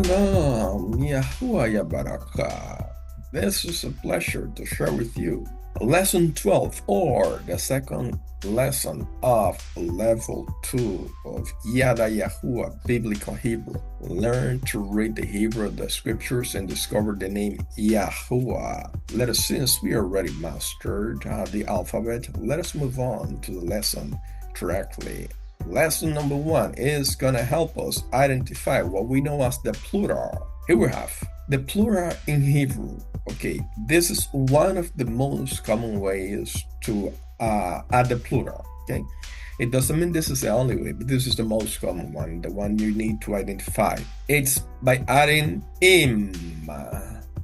Shalom, Yahuah. This is a pleasure to share with you Lesson 12, or the second lesson of Level 2 of Yada Yahuah Biblical Hebrew. Learn to read the Hebrew, the scriptures, and discover the name Yahuah. Since we already mastered the alphabet, let us move on to the lesson directly. Lesson number 1 is going to help us identify what we know as the plural. Here we have the plural in Hebrew. Okay, this is one of the most common ways to add the plural. Okay, it doesn't mean this is the only way, but this is the most common one, the one you need to identify. It's by adding im.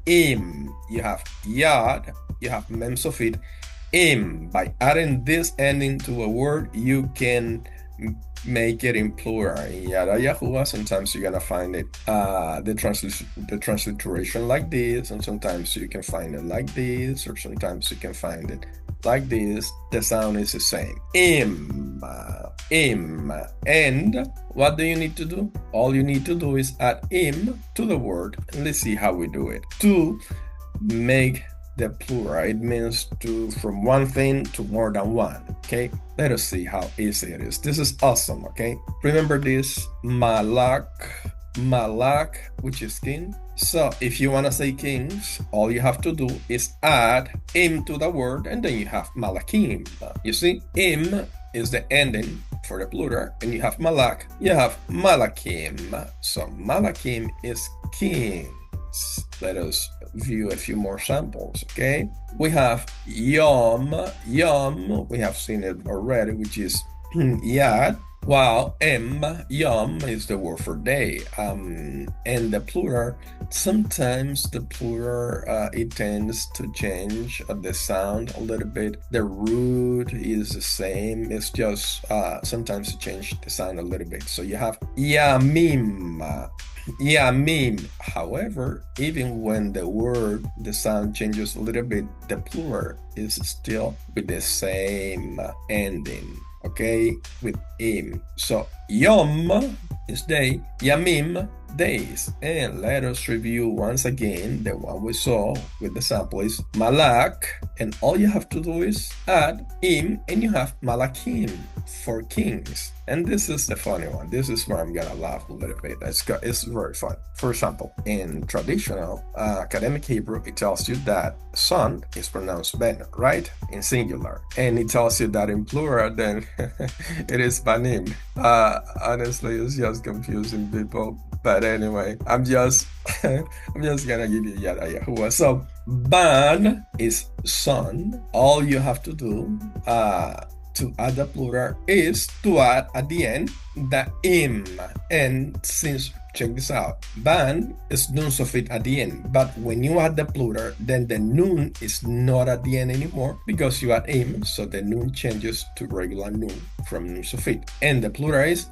Im. You have yad, you have mem sofit, im. By adding this ending to a word, you can make it in plural. In Yada Yahuah, sometimes you're gonna find it the transliteration like this, and sometimes you can find it like this, or sometimes you can find it like this. The sound is the same. Im. And what do you need to do? All you need to do is add im to the word, and let's see how we do it. To make the plural, it means to from one thing to more than one. Okay, let us see how easy it is. This is awesome. Okay, remember this Malak, which is king. So if you want to say kings, all you have to do is add im to the word, and then you have Malakiym. You see, im is the ending for the plural, and you have Malak, you have Malakiym. So Malakiym is king. Let us view a few more samples. Okay, we have Yom, we have seen it already, which is yad, while Yom is the word for day. And the plural, sometimes the plural it tends to change the sound a little bit. The root is the same, it's just sometimes it changes the sound a little bit. So you have Yamim. However, even when the sound changes a little bit, the plural is still with the same ending. Okay, with im. So Yom is day, Yamim days. And let us review once again the one we saw with the sample is Malak, and all you have to do is add im, and you have Malakiym for kings. And this is the funny one. This is where I'm gonna laugh a little bit. It's very fun. For example, in traditional academic Hebrew, it tells you that son is pronounced ben, right? In singular. And it tells you that in plural, then it is Paniym. Honestly, it's just confusing people. But anyway, I'm just gonna give you Yada Yahuah. So Ban is son. All you have to do to add the plural is to add at the end the im. And since, check this out, ban is nun sofit at the end, but when you add the plural, then the nun is not at the end anymore because you add im, so the nun changes to regular nun from nun sofit. And the plural is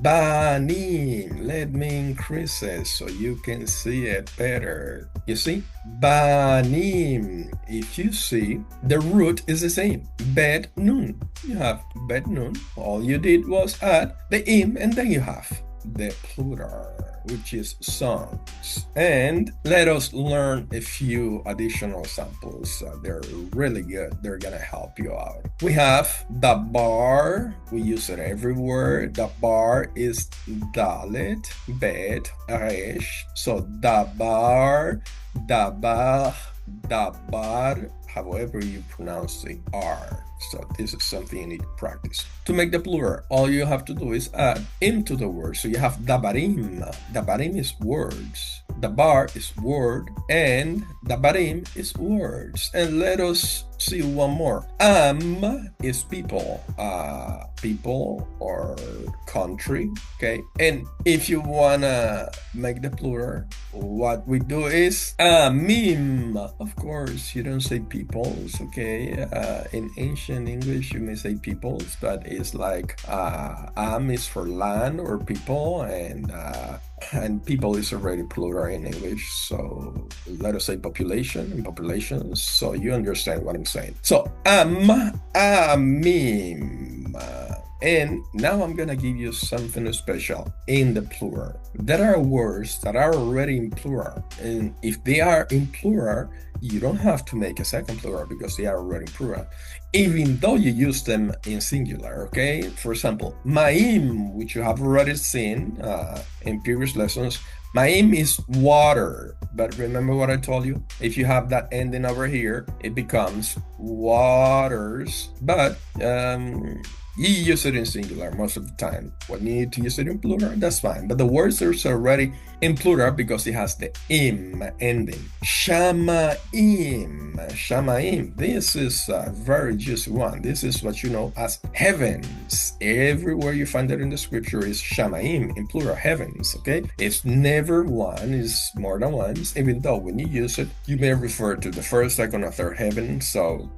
Banim. Let me increase it so you can see it better. You see? Banim. If you see, the root is the same. Bet nun. You have bet nun. All you did was add the im, and then you have the plural, which is sons. And let us learn a few additional samples. They're really good. They're gonna help you out. We have Dabar. We use it everywhere. Dabar is Dalet, Bet, Resh. So Dabar, Dabar, however you pronounce the R. So this is something you need to practice. To make the plural, all you have to do is add im to the word. So you have Dabarim. Dabarim is words. Dabar is word, and Dabarim is words. And let us see one more. Am is people. People or country. Okay. And if you wanna make the plural, what we do is amim. Of course, you don't say peoples. Okay. In ancient English, you may say peoples, but it's like am is for land or people, and people is already plural in English. So let us say population and populations. So you understand what I'm saying. So amim. And now I'm gonna give you something special in the plural. There are words that are already in plural, and if they are in plural, you don't have to make a second plural because they are already in plural, even though you use them in singular, okay? For example, Mayim, which you have already seen in previous lessons, Mayim is water, but remember what I told you? If you have that ending over here, it becomes waters, but you use it in singular most of the time. When you need to use it in plural, that's fine. But the words are already in plural because it has the im ending. Shamayim. Shamayim. This is a very juicy one. This is what you know as heavens. Everywhere you find it in the scripture is Shamayim in plural, heavens, okay? It's never one, it's more than once, even though when you use it, you may refer to the first, second, or third heaven. So,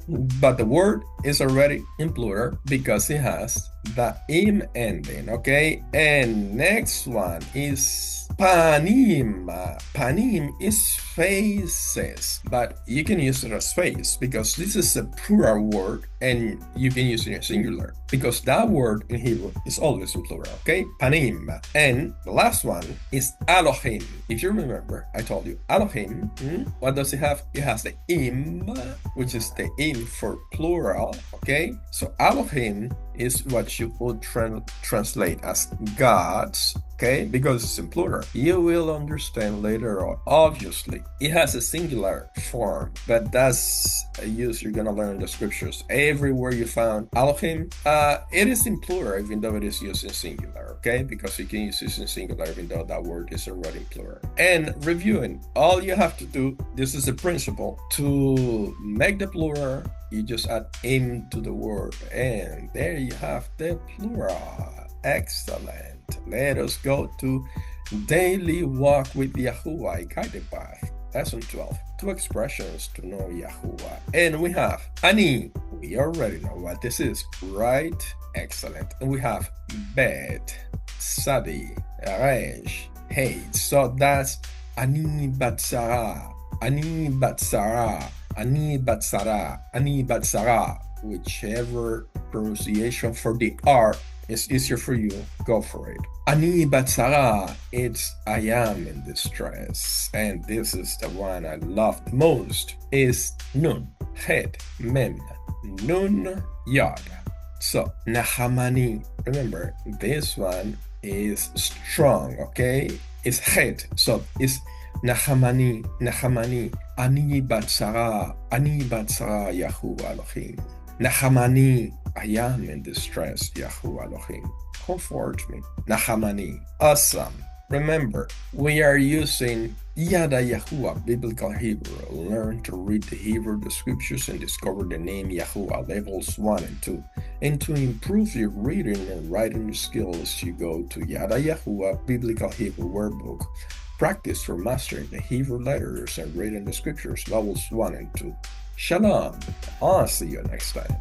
but the word is already in plural because it has the im ending, okay? And next one is Paniym. Paniym is faces, but you can use it as face because this is a plural word and you can use it in singular because that word in Hebrew is always in plural, okay? Paniym. And the last one is Alohiym. If you remember, I told you Alohiym, what does it have? It has the im, which is the im for plural, okay? So Alohiym is what you would translate as gods, okay? Because it's in plural. You will understand later on. Obviously, it has a singular form, but that's a use you're gonna learn in the scriptures. Everywhere you found Alohiym, it is in plural, even though it is used in singular, okay? Because you can use it in singular, even though that word is already in plural. And reviewing, all you have to do, this is a principle, to make the plural, you just add im to the word, and there you have the plural. Excellent. Let us go to Daily Walk with Yahuah, Guided Path, Lesson 12. 2 expressions to know Yahuah. And we have Ani. We already know what this is, right? Excellent. And we have Bet, Sadi, Resh, Hate. So that's Ani Batsarah, Ani Batsarah, Ani Batsarah, Ani Batsarah. Whichever pronunciation for the R is easier for you, go for it. Ani Batsarah, it's I am in distress. And this is the one I love the most, is Nun, Het, Mem, Nun, Yod. So, Nahamani, remember, this one is strong, okay? It's Het, so it's Nahamani, Nahamani, Ani Batsarah, Yahuah Alohiym. Nahamani, I am in distress, Yahuah Alohiym. Comfort me. Nahamani. Awesome. Remember, we are using Yada Yahuah, Biblical Hebrew. Learn to read the Hebrew, the scriptures, and discover the name Yahuah, levels 1 and 2. And to improve your reading and writing skills, you go to Yada Yahuah, Biblical Hebrew Workbook. Practice for mastering the Hebrew letters and reading the scriptures, levels 1 and 2. Shalom. I'll see you next time.